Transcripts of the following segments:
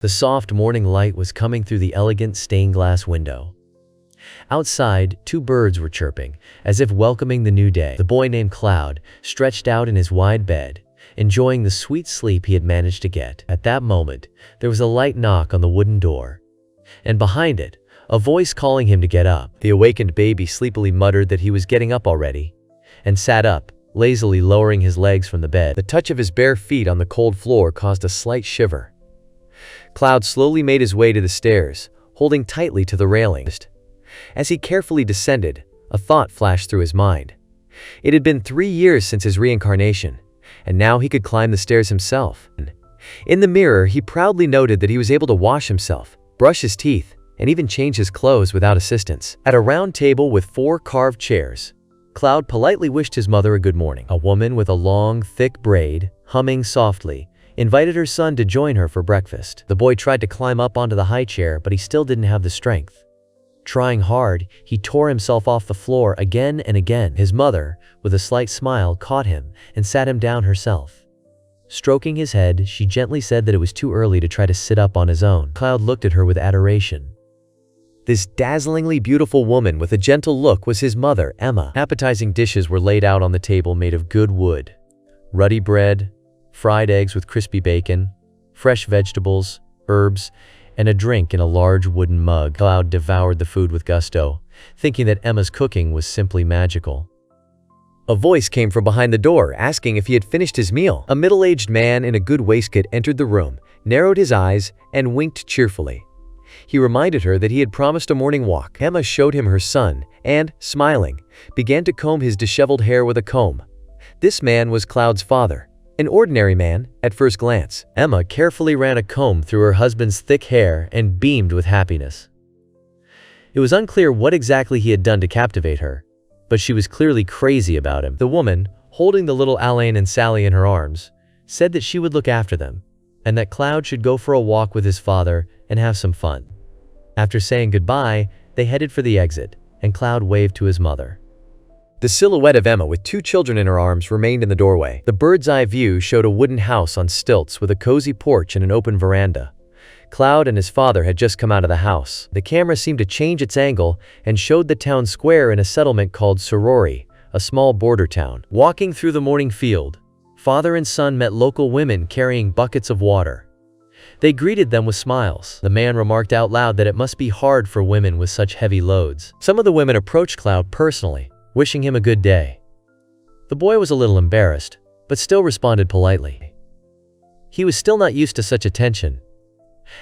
The soft morning light was coming through the elegant stained glass window. Outside, two birds were chirping, as if welcoming the new day. The boy named Cloud stretched out in his wide bed, enjoying the sweet sleep he had managed to get. At that moment, there was a light knock on the wooden door, and behind it, a voice calling him to get up. The awakened baby sleepily muttered that he was getting up already, and sat up, lazily lowering his legs from the bed. The touch of his bare feet on the cold floor caused a slight shiver. Cloud slowly made his way to the stairs, holding tightly to the railing. As he carefully descended, a thought flashed through his mind. It had been 3 years since his reincarnation, and now he could climb the stairs himself. In the mirror, he proudly noted that he was able to wash himself, brush his teeth, and even change his clothes without assistance. At a round table with 4 carved chairs, Cloud politely wished his mother a good morning. A woman with a long, thick braid, humming softly, invited her son to join her for breakfast. The boy tried to climb up onto the high chair, but he still didn't have the strength. Trying hard, he tore himself off the floor again and again. His mother, with a slight smile, caught him and sat him down herself. Stroking his head, she gently said that it was too early to try to sit up on his own. Cloud looked at her with adoration. This dazzlingly beautiful woman with a gentle look was his mother, Emma. Appetizing dishes were laid out on the table made of good wood. Ruddy bread, fried eggs with crispy bacon, fresh vegetables, herbs, and a drink in a large wooden mug. Cloud devoured the food with gusto, thinking that Emma's cooking was simply magical. A voice came from behind the door, asking if he had finished his meal. A middle-aged man in a good waistcoat entered the room, narrowed his eyes, and winked cheerfully. He reminded her that he had promised a morning walk. Emma showed him her son and, smiling, began to comb his disheveled hair with a comb. This man was Cloud's father. An ordinary man, at first glance. Emma carefully ran a comb through her husband's thick hair and beamed with happiness. It was unclear what exactly he had done to captivate her, but she was clearly crazy about him. The woman, holding the little Alain and Sally in her arms, said that she would look after them, and that Cloud should go for a walk with his father and have some fun. After saying goodbye, they headed for the exit, and Cloud waved to his mother. The silhouette of Emma with 2 children in her arms remained in the doorway. The bird's-eye view showed a wooden house on stilts with a cozy porch and an open veranda. Cloud and his father had just come out of the house. The camera seemed to change its angle and showed the town square in a settlement called Sorori, a small border town. Walking through the morning field, father and son met local women carrying buckets of water. They greeted them with smiles. The man remarked out loud that it must be hard for women with such heavy loads. Some of the women approached Cloud personally, wishing him a good day. The boy was a little embarrassed, but still responded politely. He was still not used to such attention.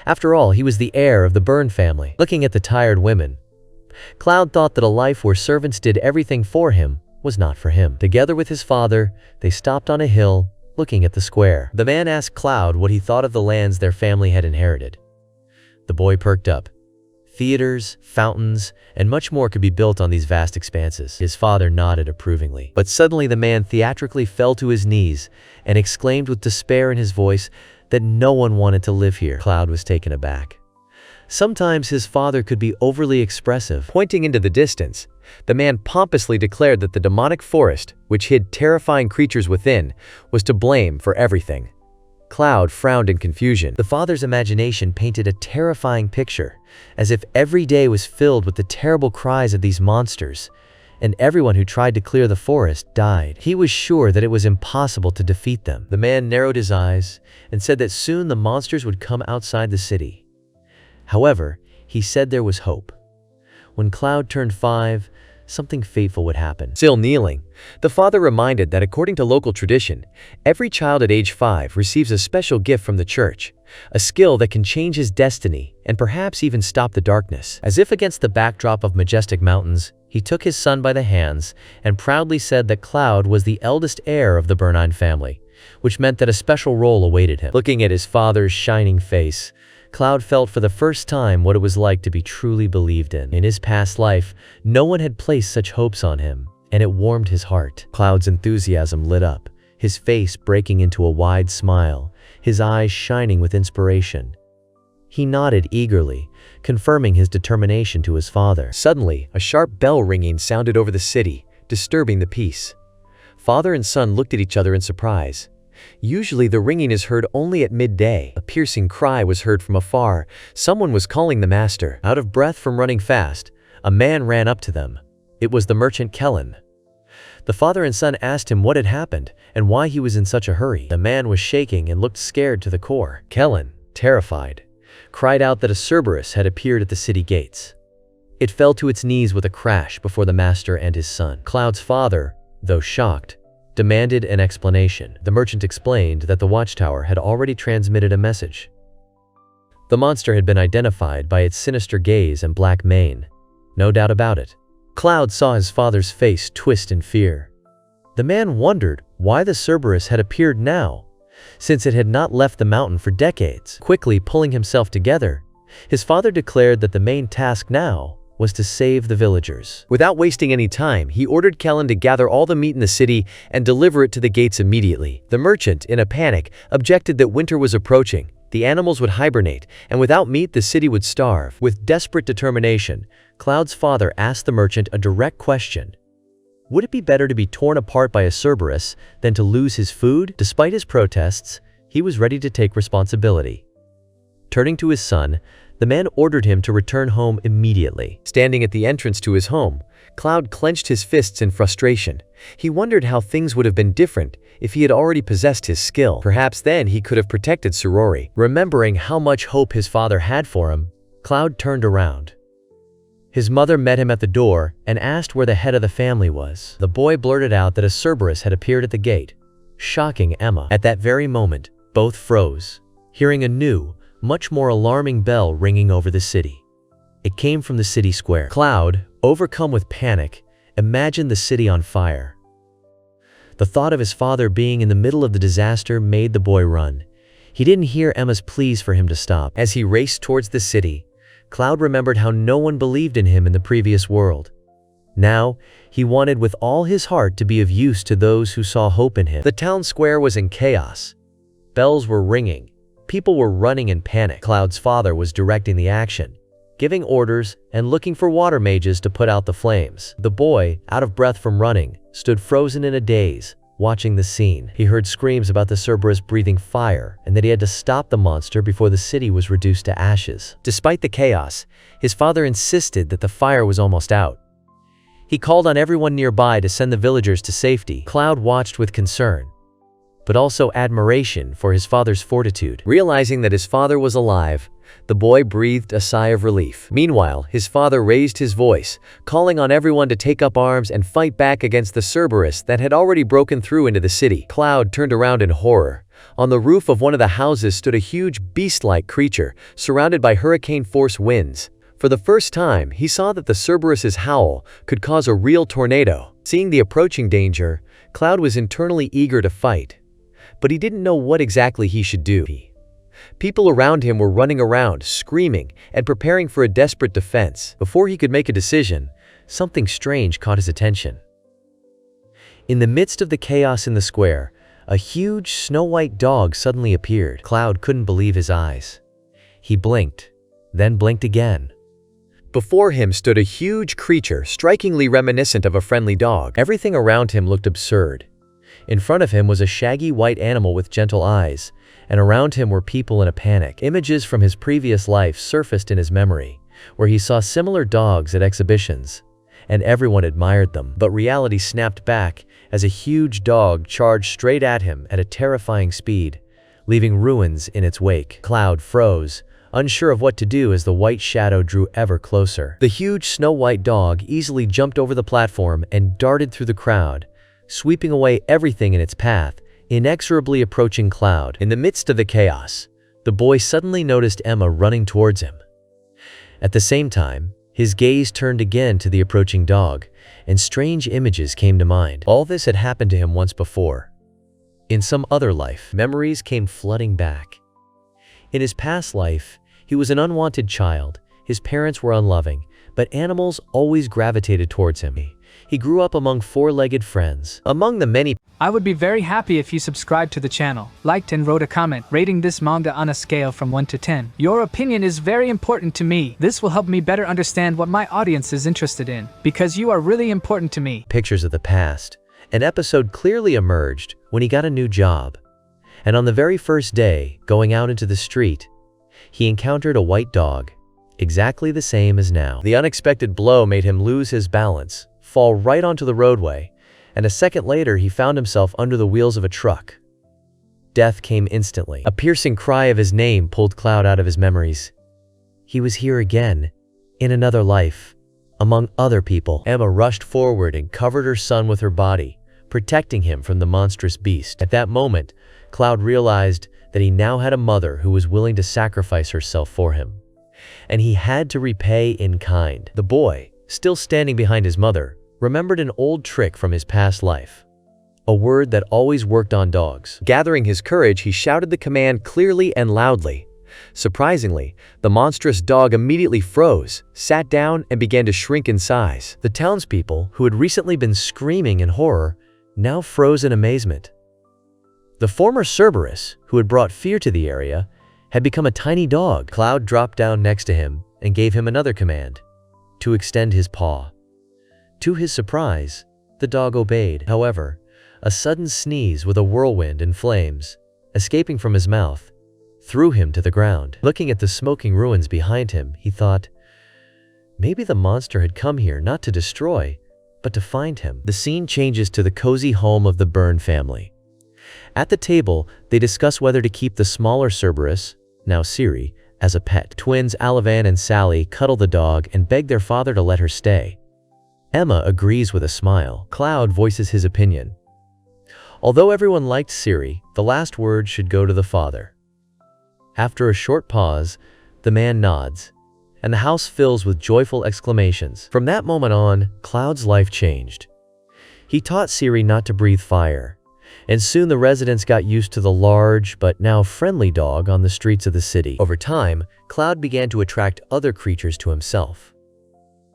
After all, he was the heir of the Byrne family. Looking at the tired women, Cloud thought that a life where servants did everything for him was not for him. Together with his father, they stopped on a hill, looking at the square. The man asked Cloud what he thought of the lands their family had inherited. The boy perked up. Theaters, fountains, and much more could be built on these vast expanses. His father nodded approvingly. But suddenly the man theatrically fell to his knees and exclaimed with despair in his voice that no one wanted to live here. Cloud was taken aback. Sometimes his father could be overly expressive. Pointing into the distance, the man pompously declared that the demonic forest, which hid terrifying creatures within, was to blame for everything. Cloud frowned in confusion. The father's imagination painted a terrifying picture, as if every day was filled with the terrible cries of these monsters, and everyone who tried to clear the forest died. He was sure that it was impossible to defeat them. The man narrowed his eyes and said that soon the monsters would come outside the city. However, he said there was hope. When Cloud turned 5, something fateful would happen. Still kneeling, the father reminded that according to local tradition, every child at age 5 receives a special gift from the church, a skill that can change his destiny and perhaps even stop the darkness. As if against the backdrop of majestic mountains, he took his son by the hands and proudly said that Cloud was the eldest heir of the Byrne family, which meant that a special role awaited him. Looking at his father's shining face, Cloud felt for the first time what it was like to be truly believed in. In his past life, no one had placed such hopes on him, and it warmed his heart. Cloud's enthusiasm lit up, his face breaking into a wide smile, his eyes shining with inspiration. He nodded eagerly, confirming his determination to his father. Suddenly, a sharp bell ringing sounded over the city, disturbing the peace. Father and son looked at each other in surprise. Usually the ringing is heard only at midday. A piercing cry was heard from afar. Someone was calling the master. Out of breath from running fast, a man ran up to them. It was the merchant Kellen. The father and son asked him what had happened and why he was in such a hurry. The man was shaking and looked scared to the core. Kellen, terrified, cried out that a Cerberus had appeared at the city gates. It fell to its knees with a crash before the master and his son. Cloud's father, though shocked, demanded an explanation. The merchant explained that the watchtower had already transmitted a message. The monster had been identified by its sinister gaze and black mane. No doubt about it. Cloud saw his father's face twist in fear. The man wondered why the Cerberus had appeared now, since it had not left the mountain for decades. Quickly pulling himself together, his father declared that the main task now was to save the villagers. Without wasting any time, he ordered Kellen to gather all the meat in the city and deliver it to the gates immediately. The merchant, in a panic, objected that winter was approaching. The animals would hibernate, and without meat the city would starve. With desperate determination, Cloud's father asked the merchant a direct question. Would it be better to be torn apart by a Cerberus than to lose his food? Despite his protests, he was ready to take responsibility. Turning to his son, the man ordered him to return home immediately. Standing at the entrance to his home, Cloud clenched his fists in frustration. He wondered how things would have been different if he had already possessed his skill. Perhaps then he could have protected Surori. Remembering how much hope his father had for him, Cloud turned around. His mother met him at the door and asked where the head of the family was. The boy blurted out that a Cerberus had appeared at the gate, shocking Emma. At that very moment, both froze, hearing a new, much more alarming bell ringing over the city. It came from the city square. Cloud, overcome with panic, imagined the city on fire. The thought of his father being in the middle of the disaster made the boy run. He didn't hear Emma's pleas for him to stop. As he raced towards the city, Cloud remembered how no one believed in him in the previous world. Now, he wanted with all his heart to be of use to those who saw hope in him. The town square was in chaos. Bells were ringing. People were running in panic. Cloud's father was directing the action, giving orders and looking for water mages to put out the flames. The boy, out of breath from running, stood frozen in a daze, watching the scene. He heard screams about the Cerberus breathing fire and that he had to stop the monster before the city was reduced to ashes. Despite the chaos, his father insisted that the fire was almost out. He called on everyone nearby to send the villagers to safety. Cloud watched with concern, but also admiration for his father's fortitude. Realizing that his father was alive, the boy breathed a sigh of relief. Meanwhile, his father raised his voice, calling on everyone to take up arms and fight back against the Cerberus that had already broken through into the city. Cloud turned around in horror. On the roof of one of the houses stood a huge beast-like creature, surrounded by hurricane-force winds. For the first time, he saw that the Cerberus's howl could cause a real tornado. Seeing the approaching danger, Cloud was internally eager to fight, but he didn't know what exactly he should do. People around him were running around, screaming, and preparing for a desperate defense. Before he could make a decision, something strange caught his attention. In the midst of the chaos in the square, a huge snow-white dog suddenly appeared. Cloud couldn't believe his eyes. He blinked, then blinked again. Before him stood a huge creature, strikingly reminiscent of a friendly dog. Everything around him looked absurd. In front of him was a shaggy white animal with gentle eyes, and around him were people in a panic. Images from his previous life surfaced in his memory, where he saw similar dogs at exhibitions, and everyone admired them. But reality snapped back as a huge dog charged straight at him at a terrifying speed, leaving ruins in its wake. Cloud froze, unsure of what to do as the white shadow drew ever closer. The huge snow-white dog easily jumped over the platform and darted through the crowd, sweeping away everything in its path, inexorably approaching Cloud. In the midst of the chaos, the boy suddenly noticed Emma running towards him. At the same time, his gaze turned again to the approaching dog, and strange images came to mind. All this had happened to him once before. In some other life, memories came flooding back. In his past life, he was an unwanted child. His parents were unloving, but animals always gravitated towards him. He grew up among four-legged friends. Among the many, I would be very happy if you subscribed to the channel, liked and wrote a comment, rating this manga on a scale from 1 to 10. Your opinion is very important to me. This will help me better understand what my audience is interested in, because you are really important to me. Pictures of the past, an episode clearly emerged when he got a new job. And on the very first day, going out into the street, he encountered a white dog, exactly the same as now. The unexpected blow made him lose his balance, fall right onto the roadway, and a second later he found himself under the wheels of a truck. Death came instantly. A piercing cry of his name pulled Cloud out of his memories. He was here again, in another life, among other people. Emma rushed forward and covered her son with her body, protecting him from the monstrous beast. At that moment, Cloud realized that he now had a mother who was willing to sacrifice herself for him. And he had to repay in kind. The boy, still standing behind his mother, remembered an old trick from his past life. A word that always worked on dogs. Gathering his courage, he shouted the command clearly and loudly. Surprisingly, the monstrous dog immediately froze, sat down, and began to shrink in size. The townspeople, who had recently been screaming in horror, now froze in amazement. The former Cerberus, who had brought fear to the area, had become a tiny dog. Cloud dropped down next to him and gave him another command, to extend his paw. To his surprise, the dog obeyed. However, a sudden sneeze with a whirlwind and flames, escaping from his mouth, threw him to the ground. Looking at the smoking ruins behind him, he thought, maybe the monster had come here not to destroy, but to find him. The scene changes to the cozy home of the Byrne family. At the table, they discuss whether to keep the smaller Cerberus, now Siri, as a pet. Twins Alavan and Sally cuddle the dog and beg their father to let her stay. Emma agrees with a smile. Cloud voices his opinion. Although everyone liked Siri, the last word should go to the father. After a short pause, the man nods, and the house fills with joyful exclamations. From that moment on, Cloud's life changed. He taught Siri not to breathe fire, and soon the residents got used to the large but now friendly dog on the streets of the city. Over time, Cloud began to attract other creatures to himself.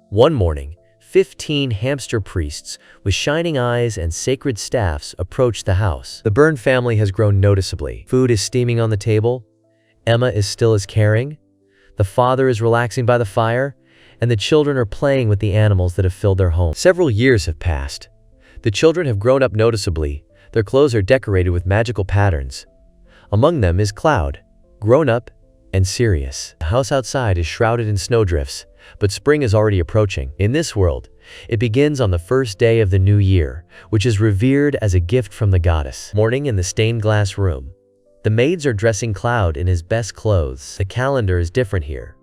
One morning, 15 hamster priests with shining eyes and sacred staffs approached the house. The Byrne family has grown noticeably. Food is steaming on the table, Emma is still as caring, the father is relaxing by the fire, and the children are playing with the animals that have filled their home. Several years have passed. The children have grown up noticeably. Their clothes are decorated with magical patterns. Among them is Cloud, grown up and serious. The house outside is shrouded in snowdrifts, but spring is already approaching. In this world, it begins on the first day of the new year, which is revered as a gift from the goddess. Morning in the stained glass room. The maids are dressing Cloud in his best clothes. The calendar is different here.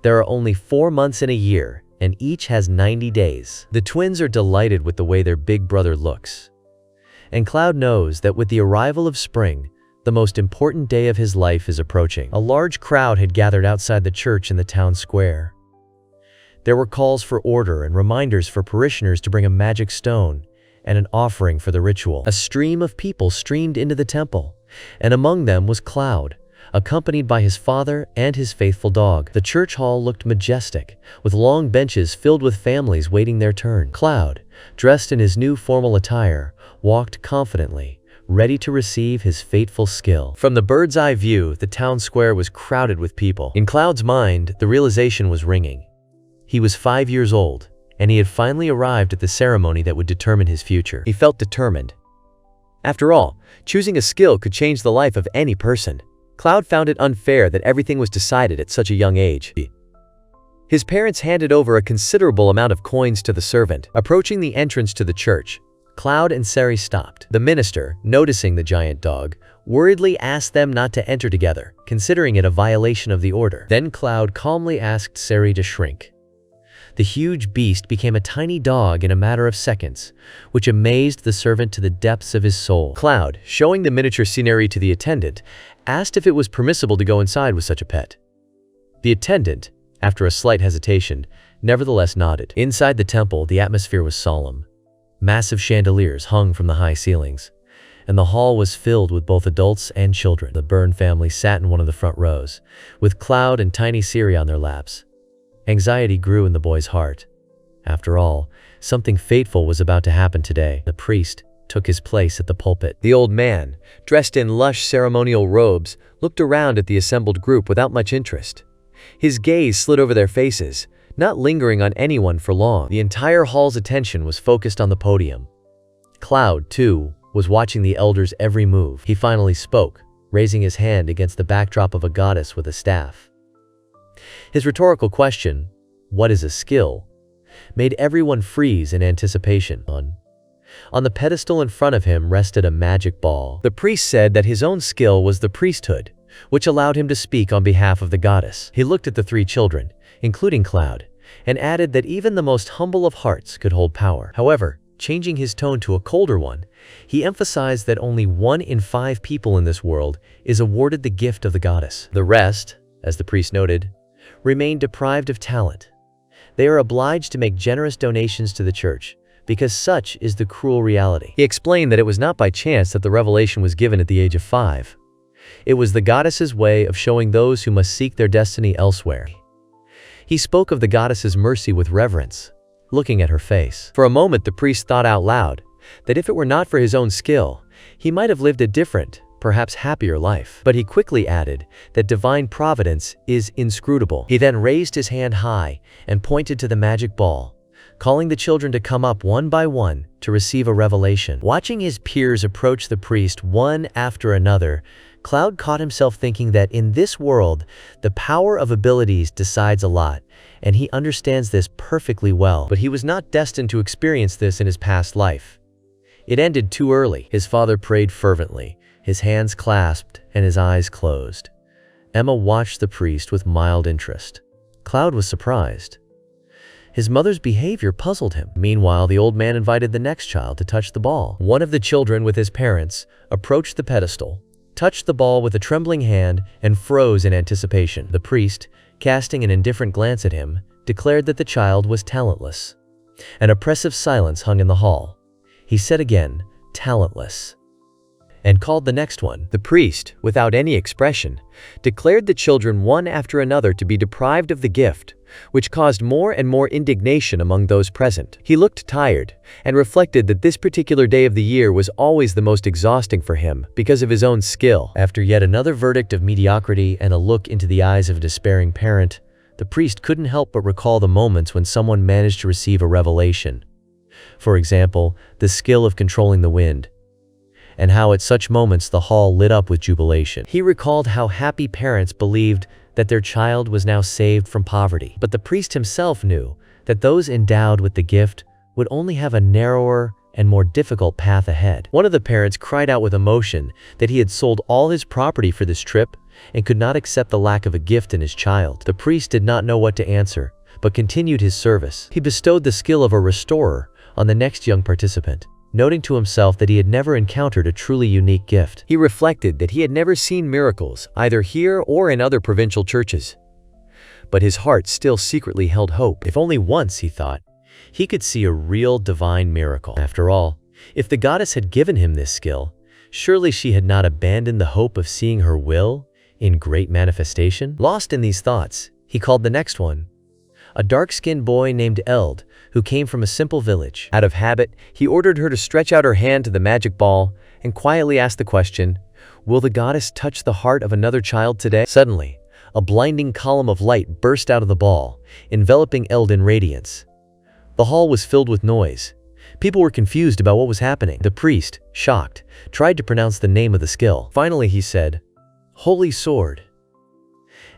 There are only 4 months in a year, and each has 90 days. The twins are delighted with the way their big brother looks. And Cloud knows that with the arrival of spring, the most important day of his life is approaching. A large crowd had gathered outside the church in the town square. There were calls for order and reminders for parishioners to bring a magic stone and an offering for the ritual. A stream of people streamed into the temple, and among them was Cloud, accompanied by his father and his faithful dog. The church hall looked majestic, with long benches filled with families waiting their turn. Cloud, dressed in his new formal attire, walked confidently, ready to receive his fateful skill. From the bird's-eye view, the town square was crowded with people. In Cloud's mind, the realization was ringing. He was 5 years old, and he had finally arrived at the ceremony that would determine his future. He felt determined. After all, choosing a skill could change the life of any person. Cloud found it unfair that everything was decided at such a young age. His parents handed over a considerable amount of coins to the servant. Approaching the entrance to the church, Cloud and Sari stopped. The minister, noticing the giant dog, worriedly asked them not to enter together, considering it a violation of the order. Then Cloud calmly asked Sari to shrink. The huge beast became a tiny dog in a matter of seconds, which amazed the servant to the depths of his soul. Cloud, showing the miniature scenery to the attendant, asked if it was permissible to go inside with such a pet. The attendant, after a slight hesitation, nevertheless nodded. Inside the temple, the atmosphere was solemn. Massive chandeliers hung from the high ceilings, and the hall was filled with both adults and children. The Byrne family sat in one of the front rows, with Cloud and tiny Siri on their laps. Anxiety grew in the boy's heart. After all, something fateful was about to happen today. The priest took his place at the pulpit. The old man, dressed in lush ceremonial robes, looked around at the assembled group without much interest. His gaze slid over their faces, not lingering on anyone for long. The entire hall's attention was focused on the podium. Cloud, too, was watching the elder's every move. He finally spoke, raising his hand against the backdrop of a goddess with a staff. His rhetorical question, "What is a skill?" made everyone freeze in anticipation. On the pedestal in front of him rested a magic ball. The priest said that his own skill was the priesthood, which allowed him to speak on behalf of the goddess. He looked at the three children, including Cloud, and added that even the most humble of hearts could hold power. However, changing his tone to a colder one, he emphasized that only 1 in 5 people in this world is awarded the gift of the goddess. The rest, as the priest noted, remain deprived of talent. They are obliged to make generous donations to the church, because such is the cruel reality. He explained that it was not by chance that the revelation was given at the age of 5. It was the goddess's way of showing those who must seek their destiny elsewhere. He spoke of the goddess's mercy with reverence, looking at her face. For a moment, the priest thought out loud that if it were not for his own skill, he might have lived a different, perhaps happier life. But he quickly added that divine providence is inscrutable. He then raised his hand high and pointed to the magic ball, calling the children to come up one by one to receive a revelation. Watching his peers approach the priest one after another, Cloud caught himself thinking that in this world, the power of abilities decides a lot, and he understands this perfectly well. But he was not destined to experience this in his past life. It ended too early. His father prayed fervently, his hands clasped and his eyes closed. Emma watched the priest with mild interest. Cloud was surprised. His mother's behavior puzzled him. Meanwhile, the old man invited the next child to touch the ball. One of the children, with his parents, approached the pedestal, touched the ball with a trembling hand, and froze in anticipation. The priest, casting an indifferent glance at him, declared that the child was talentless. An oppressive silence hung in the hall. He said again, "Talentless," and called the next one. The priest, without any expression, declared the children one after another to be deprived of the gift, which caused more and more indignation among those present. He looked tired and reflected that this particular day of the year was always the most exhausting for him because of his own skill. After yet another verdict of mediocrity and a look into the eyes of a despairing parent, the priest couldn't help but recall the moments when someone managed to receive a revelation. For example, the skill of controlling the wind, and how at such moments the hall lit up with jubilation. He recalled how happy parents believed that their child was now saved from poverty. But the priest himself knew that those endowed with the gift would only have a narrower and more difficult path ahead. One of the parents cried out with emotion that he had sold all his property for this trip and could not accept the lack of a gift in his child. The priest did not know what to answer, but continued his service. He bestowed the skill of a restorer on the next young participant, noting to himself that he had never encountered a truly unique gift. He reflected that he had never seen miracles, either here or in other provincial churches. But his heart still secretly held hope. If only once, he thought, he could see a real divine miracle. After all, if the goddess had given him this skill, surely she had not abandoned the hope of seeing her will in great manifestation. Lost in these thoughts, he called the next one, a dark-skinned boy named Eld, who came from a simple village. Out of habit, he ordered her to stretch out her hand to the magic ball and quietly asked the question, "Will the goddess touch the heart of another child today?" Suddenly, a blinding column of light burst out of the ball, enveloping Eld in radiance. The hall was filled with noise. People were confused about what was happening. The priest, shocked, tried to pronounce the name of the skill. Finally, he said, "Holy Sword."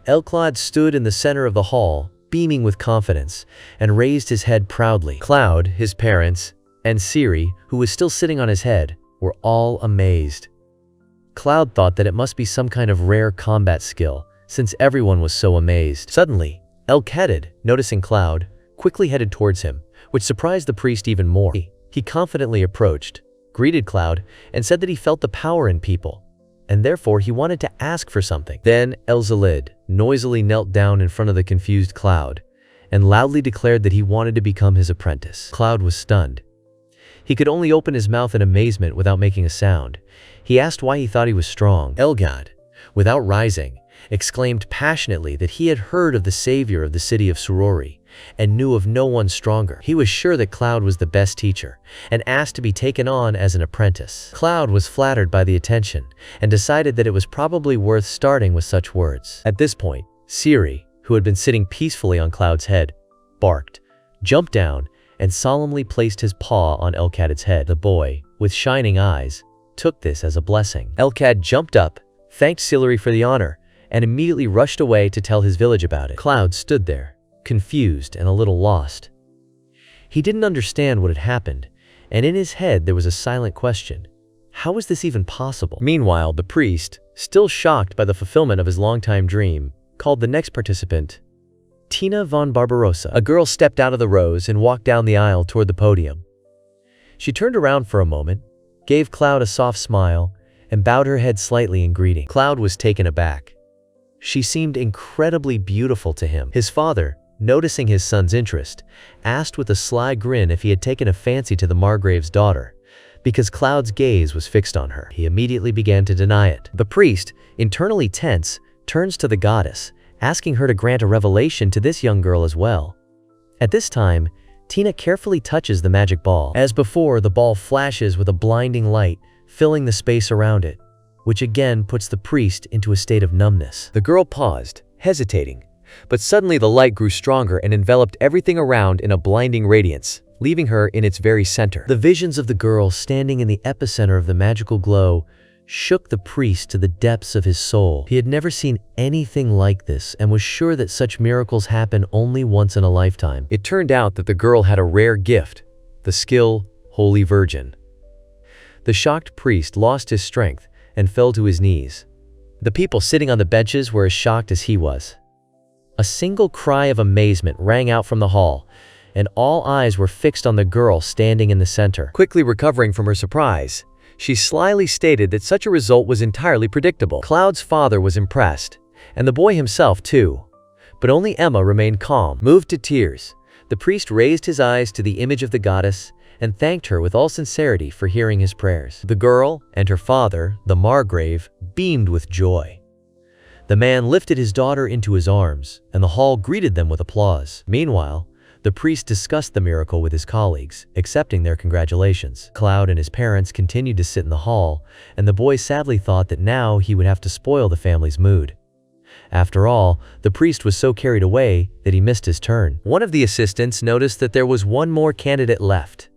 Elclad stood in the center of the hall, beaming with confidence, and raised his head proudly. Cloud, his parents, and Siri, who was still sitting on his head, were all amazed. Cloud thought that it must be some kind of rare combat skill, since everyone was so amazed. Suddenly, Elcadid, noticing Cloud, quickly headed towards him, which surprised the priest even more. He confidently approached, greeted Cloud, and said that he felt the power in people, and therefore he wanted to ask for something. Then Elzalid noisily knelt down in front of the confused Cloud and loudly declared that he wanted to become his apprentice. Cloud was stunned. He could only open his mouth in amazement without making a sound. He asked why he thought he was strong. Elgad, without rising, exclaimed passionately that he had heard of the savior of the city of Surori and knew of no one stronger. He was sure that Cloud was the best teacher and asked to be taken on as an apprentice. Cloud was flattered by the attention and decided that it was probably worth starting with such words. At this point, Siri, who had been sitting peacefully on Cloud's head, barked, jumped down, and solemnly placed his paw on Elcadid's head. The boy, with shining eyes, took this as a blessing. Elcad jumped up, thanked Sillery for the honor, and immediately rushed away to tell his village about it. Cloud stood there, confused and a little lost. He didn't understand what had happened, and in his head there was a silent question. How was this even possible? Meanwhile, the priest, still shocked by the fulfillment of his longtime dream, called the next participant, Tina von Barbarossa. A girl stepped out of the rows and walked down the aisle toward the podium. She turned around for a moment, gave Cloud a soft smile, and bowed her head slightly in greeting. Cloud was taken aback. She seemed incredibly beautiful to him. His father, noticing his son's interest, asked with a sly grin if he had taken a fancy to the Margrave's daughter. Because Cloud's gaze was fixed on her, he immediately began to deny it. The priest, internally tense, turns to the goddess, asking her to grant a revelation to this young girl as well. At this time, Tina carefully touches the magic ball. As before, the ball flashes with a blinding light, filling the space around it, which again puts the priest into a state of numbness. The girl paused, hesitating, but suddenly the light grew stronger and enveloped everything around in a blinding radiance, leaving her in its very center. The visions of the girl standing in the epicenter of the magical glow shook the priest to the depths of his soul. He had never seen anything like this and was sure that such miracles happen only once in a lifetime. It turned out that the girl had a rare gift, the skill Holy Virgin. The shocked priest lost his strength and fell to his knees. The people sitting on the benches were as shocked as he was. A single cry of amazement rang out from the hall, and all eyes were fixed on the girl standing in the center. Quickly recovering from her surprise, she slyly stated that such a result was entirely predictable. Cloud's father was impressed, and the boy himself too. But only Emma remained calm. Moved to tears, the priest raised his eyes to the image of the goddess and thanked her with all sincerity for hearing his prayers. The girl and her father, the Margrave, beamed with joy. The man lifted his daughter into his arms, and the hall greeted them with applause. Meanwhile, the priest discussed the miracle with his colleagues, accepting their congratulations. Cloud and his parents continued to sit in the hall, and the boy sadly thought that now he would have to spoil the family's mood. After all, the priest was so carried away that he missed his turn. One of the assistants noticed that there was one more candidate left.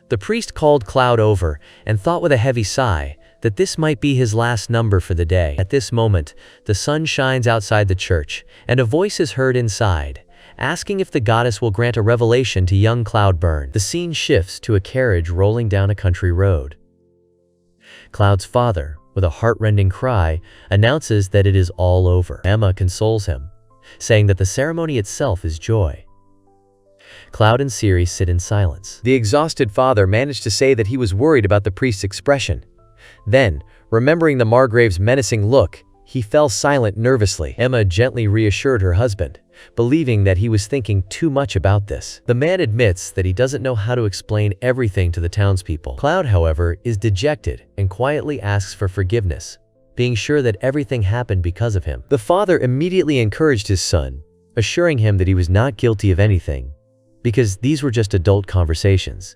The priest called Cloud over and thought with a heavy sigh that this might be his last number for the day. At this moment, the sun shines outside the church, and a voice is heard inside, asking if the goddess will grant a revelation to young Cloudburn. The scene shifts to a carriage rolling down a country road. Cloud's father, with a heart-rending cry, announces that it is all over. Emma consoles him, saying that the ceremony itself is joy. Cloud and Ciri sit in silence. The exhausted father managed to say that he was worried about the priest's expression. Then, remembering the Margrave's menacing look, he fell silent nervously. Emma gently reassured her husband, believing that he was thinking too much about this. The man admits that he doesn't know how to explain everything to the townspeople. Cloud, however, is dejected and quietly asks for forgiveness, being sure that everything happened because of him. The father immediately encouraged his son, assuring him that he was not guilty of anything, because these were just adult conversations.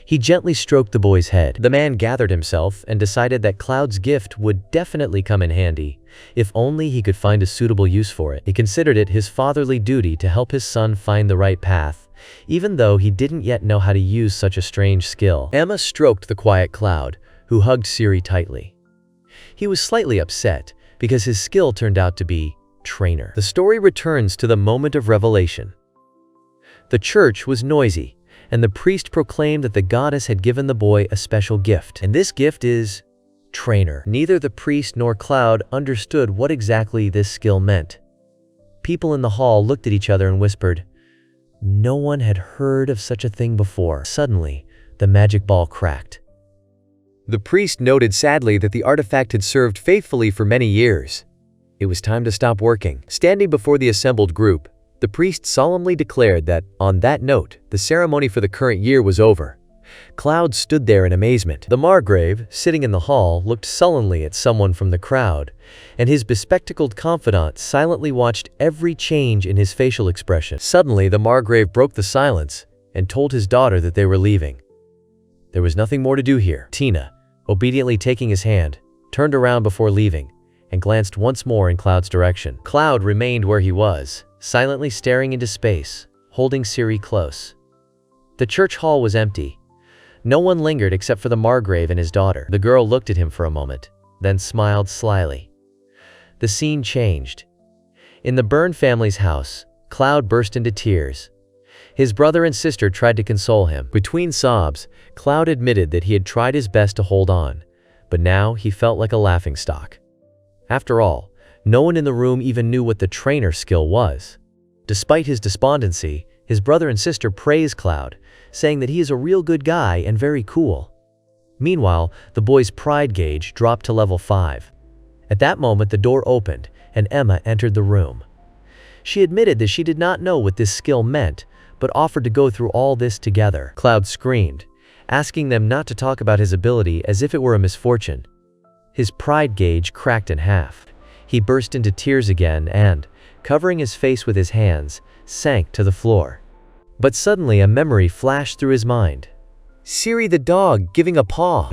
He gently stroked the boy's head. The man gathered himself and decided that Cloud's gift would definitely come in handy, if only he could find a suitable use for it. He considered it his fatherly duty to help his son find the right path, even though he didn't yet know how to use such a strange skill. Emma stroked the quiet Cloud, who hugged Ciri tightly. He was slightly upset, because his skill turned out to be trainer. The story returns to the moment of revelation. The church was noisy, and the priest proclaimed that the goddess had given the boy a special gift. And this gift is trainer. Neither the priest nor Cloud understood what exactly this skill meant. People in the hall looked at each other and whispered. No one had heard of such a thing before. Suddenly, the magic ball cracked. The priest noted sadly that the artifact had served faithfully for many years. It was time to stop working. Standing before the assembled group, the priest solemnly declared that, on that note, the ceremony for the current year was over. Cloud stood there in amazement. The Margrave, sitting in the hall, looked sullenly at someone from the crowd, and his bespectacled confidant silently watched every change in his facial expression. Suddenly, the Margrave broke the silence and told his daughter that they were leaving. There was nothing more to do here. Tina, obediently taking his hand, turned around before leaving and glanced once more in Cloud's direction. Cloud remained where he was, silently staring into space, holding Ciri close. The church hall was empty. No one lingered except for the Margrave and his daughter. The girl looked at him for a moment, then smiled slyly. The scene changed. In the Byrne family's house, Cloud burst into tears. His brother and sister tried to console him. Between sobs, Cloud admitted that he had tried his best to hold on, but now he felt like a laughingstock. After all, no one in the room even knew what the trainer skill was. Despite his despondency, his brother and sister praised Cloud, saying that he is a real good guy and very cool. Meanwhile, the boy's pride gauge dropped to level 5. At that moment, the door opened, and Emma entered the room. She admitted that she did not know what this skill meant, but offered to go through all this together. Cloud screamed, asking them not to talk about his ability as if it were a misfortune. His pride gauge cracked in half. He burst into tears again and, covering his face with his hands, sank to the floor. But suddenly a memory flashed through his mind. Siri the dog giving a paw.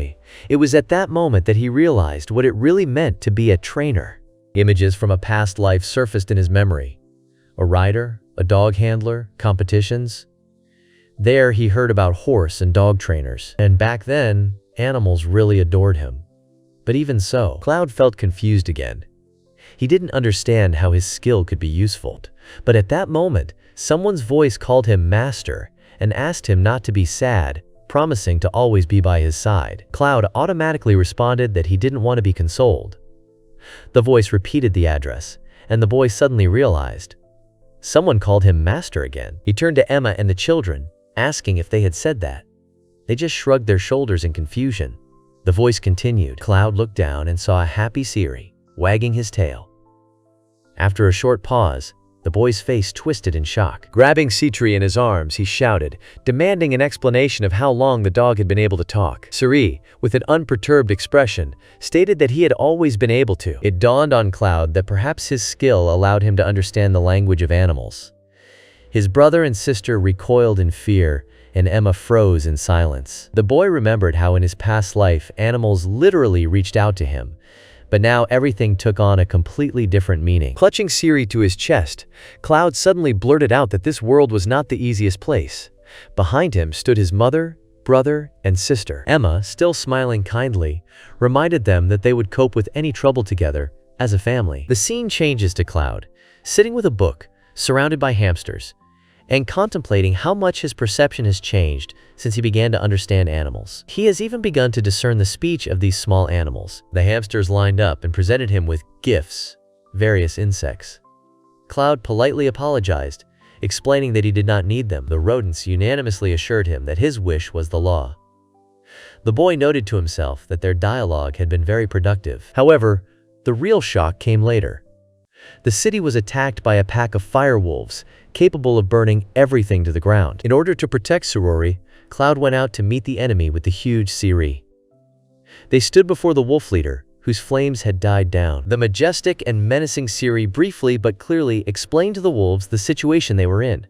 It was at that moment that he realized what it really meant to be a trainer. Images from a past life surfaced in his memory. A rider, a dog handler, competitions. There he heard about horse and dog trainers. And back then, animals really adored him. But even so, Cloud felt confused again. He didn't understand how his skill could be useful. But at that moment, someone's voice called him master and asked him not to be sad, promising to always be by his side. Cloud automatically responded that he didn't want to be consoled. The voice repeated the address, and the boy suddenly realized. Someone called him master again. He turned to Emma and the children, asking if they had said that. They just shrugged their shoulders in confusion. The voice continued. Cloud looked down and saw a happy Siri, wagging his tail. After a short pause, the boy's face twisted in shock. Grabbing Siri in his arms, he shouted, demanding an explanation of how long the dog had been able to talk. Siri, with an unperturbed expression, stated that he had always been able to. It dawned on Cloud that perhaps his skill allowed him to understand the language of animals. His brother and sister recoiled in fear, and Emma froze in silence. The boy remembered how in his past life animals literally reached out to him, but now everything took on a completely different meaning. Clutching Siri to his chest, Cloud suddenly blurted out that this world was not the easiest place. Behind him stood his mother, brother, and sister. Emma, still smiling kindly, reminded them that they would cope with any trouble together, as a family. The scene changes to Cloud, sitting with a book, surrounded by hamsters, and contemplating how much his perception has changed since he began to understand animals. He has even begun to discern the speech of these small animals. The hamsters lined up and presented him with gifts, various insects. Cloud politely apologized, explaining that he did not need them. The rodents unanimously assured him that his wish was the law. The boy noted to himself that their dialogue had been very productive. However, the real shock came later. The city was attacked by a pack of firewolves, capable of burning everything to the ground. In order to protect Surori, Cloud went out to meet the enemy with the huge Siri. They stood before the wolf leader, whose flames had died down. The majestic and menacing Siri briefly but clearly explained to the wolves the situation they were in.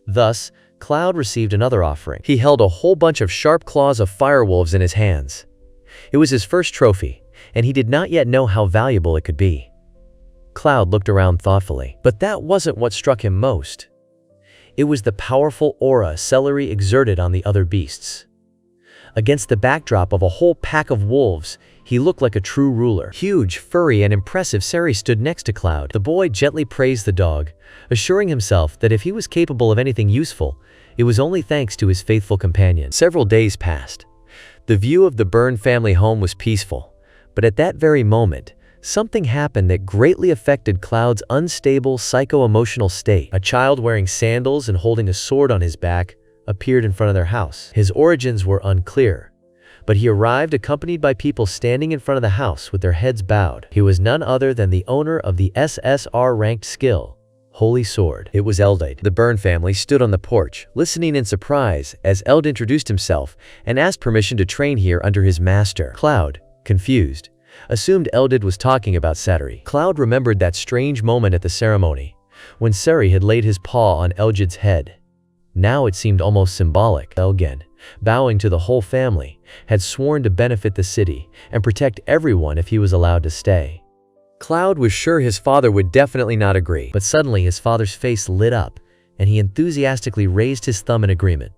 Thus, Cloud received another offering. He held a whole bunch of sharp claws of firewolves in his hands. It was his first trophy, and he did not yet know how valuable it could be. Cloud looked around thoughtfully. But that wasn't what struck him most. It was the powerful aura Celery exerted on the other beasts. Against the backdrop of a whole pack of wolves, he looked like a true ruler. Huge, furry, and impressive, Seri stood next to Cloud. The boy gently praised the dog, assuring himself that if he was capable of anything useful, it was only thanks to his faithful companion. Several days passed. The view of the Byrne family home was peaceful, but at that very moment, something happened that greatly affected Cloud's unstable psycho-emotional state. A child wearing sandals and holding a sword on his back appeared in front of their house. His origins were unclear, but he arrived accompanied by people standing in front of the house with their heads bowed. He was none other than the owner of the SSR-ranked skill, Holy Sword. It was Eldade. The Byrne family stood on the porch, listening in surprise as Eld introduced himself and asked permission to train here under his master. Cloud, confused, assumed Eldad was talking about Seri. Cloud remembered that strange moment at the ceremony, when Seri had laid his paw on Eldad's head. Now it seemed almost symbolic. Elgen, bowing to the whole family, had sworn to benefit the city and protect everyone if he was allowed to stay. Cloud was sure his father would definitely not agree, but suddenly his father's face lit up, and he enthusiastically raised his thumb in agreement.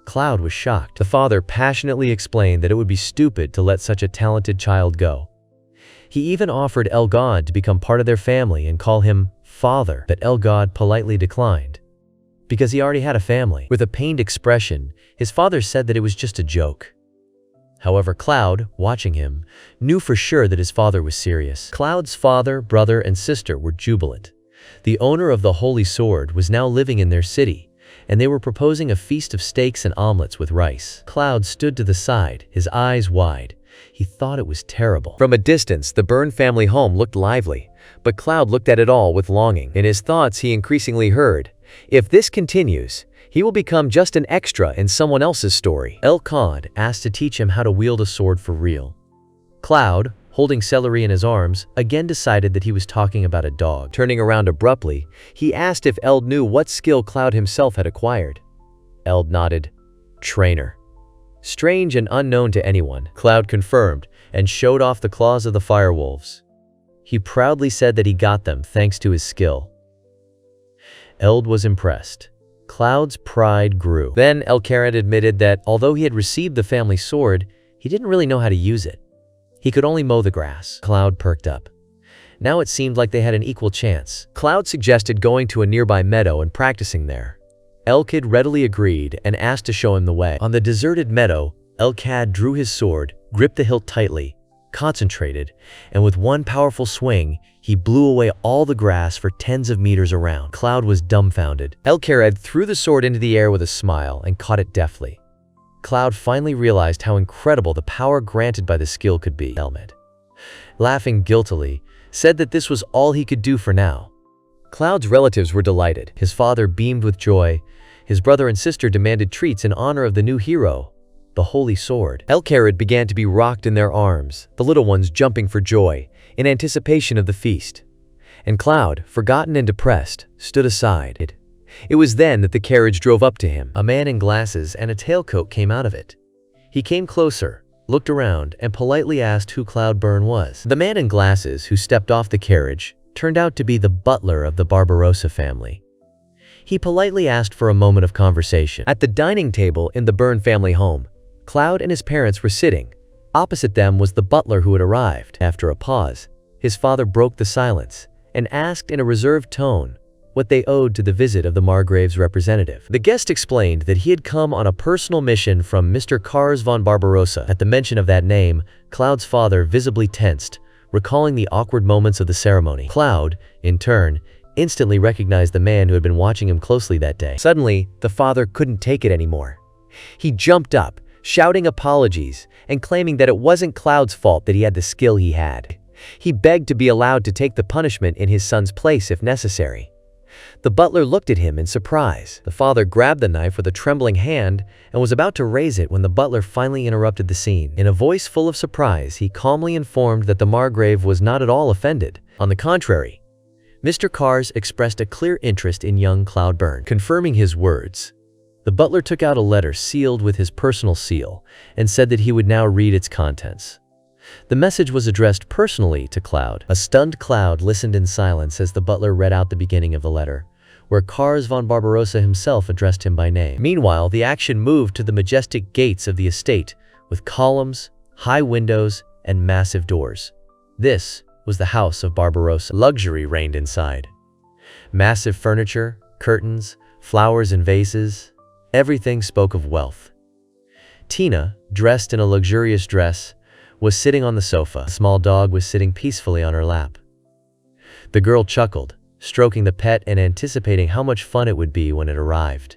Cloud was shocked. The father passionately explained that it would be stupid to let such a talented child go. He even offered El-God to become part of their family and call him father, but El-God politely declined, because he already had a family. With a pained expression, his father said that it was just a joke. However, Cloud, watching him, knew for sure that his father was serious. Cloud's father, brother, and sister were jubilant. The owner of the Holy Sword was now living in their city, and they were proposing a feast of steaks and omelets with rice. Cloud stood to the side, his eyes wide. He thought it was terrible. From a distance, the Byrne family home looked lively, but Cloud looked at it all with longing. In his thoughts, he increasingly heard, "If this continues, he will become just an extra in someone else's story." El-God asked to teach him how to wield a sword for real. Cloud, holding celery in his arms, again decided that he was talking about a dog. Turning around abruptly, he asked if Eld knew what skill Cloud himself had acquired. Eld nodded. "Trainer." Strange and unknown to anyone, Cloud confirmed and showed off the claws of the firewolves. He proudly said that he got them thanks to his skill. Eld was impressed. Cloud's pride grew. Then El-Karat admitted that although he had received the family sword, he didn't really know how to use it. He could only mow the grass. Cloud perked up. Now it seemed like they had an equal chance. Cloud suggested going to a nearby meadow and practicing there. El-Kid readily agreed and asked to show him the way. On the deserted meadow, El-Kad drew his sword, gripped the hilt tightly, concentrated, and with one powerful swing, he blew away all the grass for tens of meters around. Cloud was dumbfounded. El-Karat threw the sword into the air with a smile and caught it deftly. Cloud finally realized how incredible the power granted by the skill could be. Elmed, laughing guiltily, said that this was all he could do for now. Cloud's relatives were delighted. His father beamed with joy. His brother and sister demanded treats in honor of the new hero, the Holy Sword. El-Karat began to be rocked in their arms, the little ones jumping for joy, in anticipation of the feast. And Cloud, forgotten and depressed, stood aside. It was then that the carriage drove up to him. A man in glasses and a tailcoat came out of it. He came closer, looked around, and politely asked who Cloud Byrne was. The man in glasses who stepped off the carriage turned out to be the butler of the Barbarossa family. He politely asked for a moment of conversation. At the dining table in the Byrne family home, Cloud and his parents were sitting. Opposite them was the butler who had arrived. After a pause, his father broke the silence and asked in a reserved tone what they owed to the visit of the Margrave's representative. The guest explained that he had come on a personal mission from Mr. Kars von Barbarossa. At the mention of that name, Cloud's father visibly tensed, recalling the awkward moments of the ceremony. Cloud, in turn, instantly recognized the man who had been watching him closely that day. Suddenly, the father couldn't take it anymore. He jumped up, shouting apologies and claiming that it wasn't Cloud's fault that he had the skill he had. He begged to be allowed to take the punishment in his son's place if necessary. The butler looked at him in surprise. The father grabbed the knife with a trembling hand and was about to raise it when the butler finally interrupted the scene. In a voice full of surprise, he calmly informed that the Margrave was not at all offended. On the contrary, Mr. Kars expressed a clear interest in young Cloud Byrne. Confirming his words, the butler took out a letter sealed with his personal seal and said that he would now read its contents. The message was addressed personally to Cloud. A stunned Cloud listened in silence as the butler read out the beginning of the letter, where Kars von Barbarossa himself addressed him by name. Meanwhile, the action moved to the majestic gates of the estate, with columns, high windows, and massive doors. This was the house of Barbarossa. Luxury reigned inside. Massive furniture, curtains, flowers and vases, everything spoke of wealth. Tina, dressed in a luxurious dress, was sitting on the sofa. A small dog was sitting peacefully on her lap. The girl chuckled, stroking the pet and anticipating how much fun it would be when it arrived.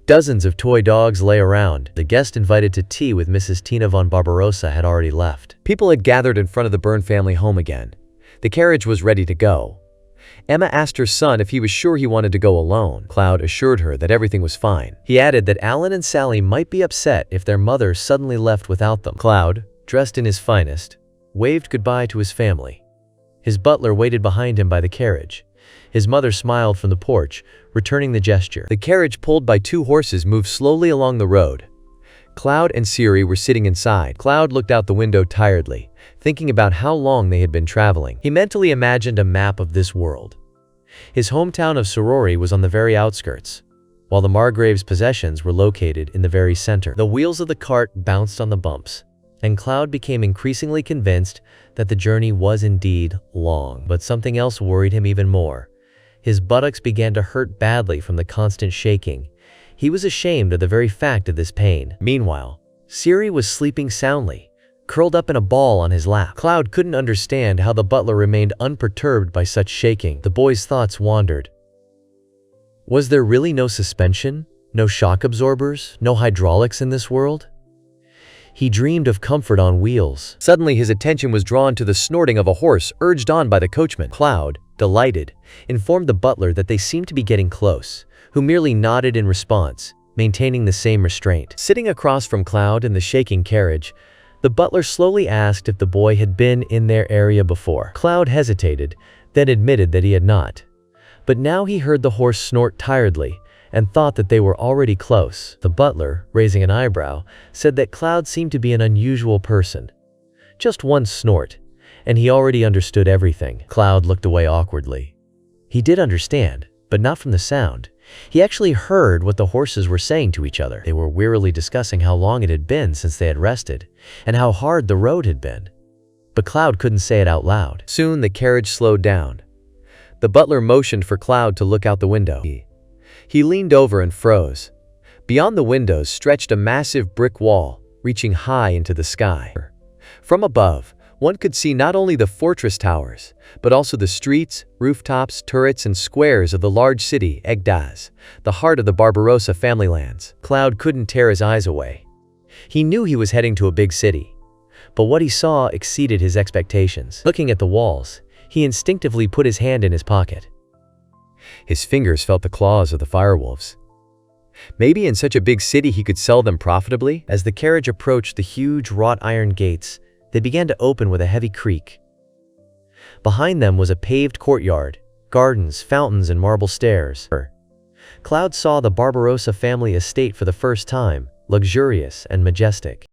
Dozens of toy dogs lay around. The guest invited to tea with Mrs. Tina von Barbarossa had already left. People had gathered in front of the Byrne family home again. The carriage was ready to go. Emma asked her son if he was sure he wanted to go alone. Cloud assured her that everything was fine. He added that Alan and Sally might be upset if their mother suddenly left without them. Cloud, dressed in his finest, waved goodbye to his family. His butler waited behind him by the carriage. His mother smiled from the porch, returning the gesture. The carriage pulled by 2 horses moved slowly along the road. Cloud and Siri were sitting inside. Cloud looked out the window tiredly, thinking about how long they had been traveling. He mentally imagined a map of this world. His hometown of Sorori was on the very outskirts. while the Margrave's possessions were located in the very center. The wheels of the cart bounced on the bumps, and Cloud became increasingly convinced that the journey was indeed long. But something else worried him even more. His buttocks began to hurt badly from the constant shaking. He was ashamed of the very fact of this pain. Meanwhile, Siri was sleeping soundly, curled up in a ball on his lap. Cloud couldn't understand how the butler remained unperturbed by such shaking. The boy's thoughts wandered. Was there really no suspension, no shock absorbers, no hydraulics in this world? He dreamed of comfort on wheels. Suddenly his attention was drawn to the snorting of a horse urged on by the coachman. Cloud, delighted, informed the butler that they seemed to be getting close, who merely nodded in response, maintaining the same restraint. Sitting across from Cloud in the shaking carriage, the butler slowly asked if the boy had been in their area before. Cloud hesitated, then admitted that he had not. But now he heard the horse snort tiredly and thought that they were already close. The butler, raising an eyebrow, said that Cloud seemed to be an unusual person. Just one snort, and he already understood everything. Cloud looked away awkwardly. He did understand, but not from the sound. He actually heard what the horses were saying to each other. They were wearily discussing how long it had been since they had rested, and how hard the road had been. But Cloud couldn't say it out loud. Soon the carriage slowed down. The butler motioned for Cloud to look out the window. He leaned over and froze. Beyond the windows stretched a massive brick wall, reaching high into the sky. From above, one could see not only the fortress towers, but also the streets, rooftops, turrets, and squares of the large city, Egdaz, the heart of the Barbarossa family lands. Cloud couldn't tear his eyes away. He knew he was heading to a big city, but what he saw exceeded his expectations. Looking at the walls, he instinctively put his hand in his pocket. His fingers felt the claws of the firewolves. Maybe in such a big city he could sell them profitably? As the carriage approached the huge wrought iron gates, they began to open with a heavy creak. Behind them was a paved courtyard, gardens, fountains, and marble stairs. Cloud saw the Barbarossa family estate for the first time, luxurious and majestic.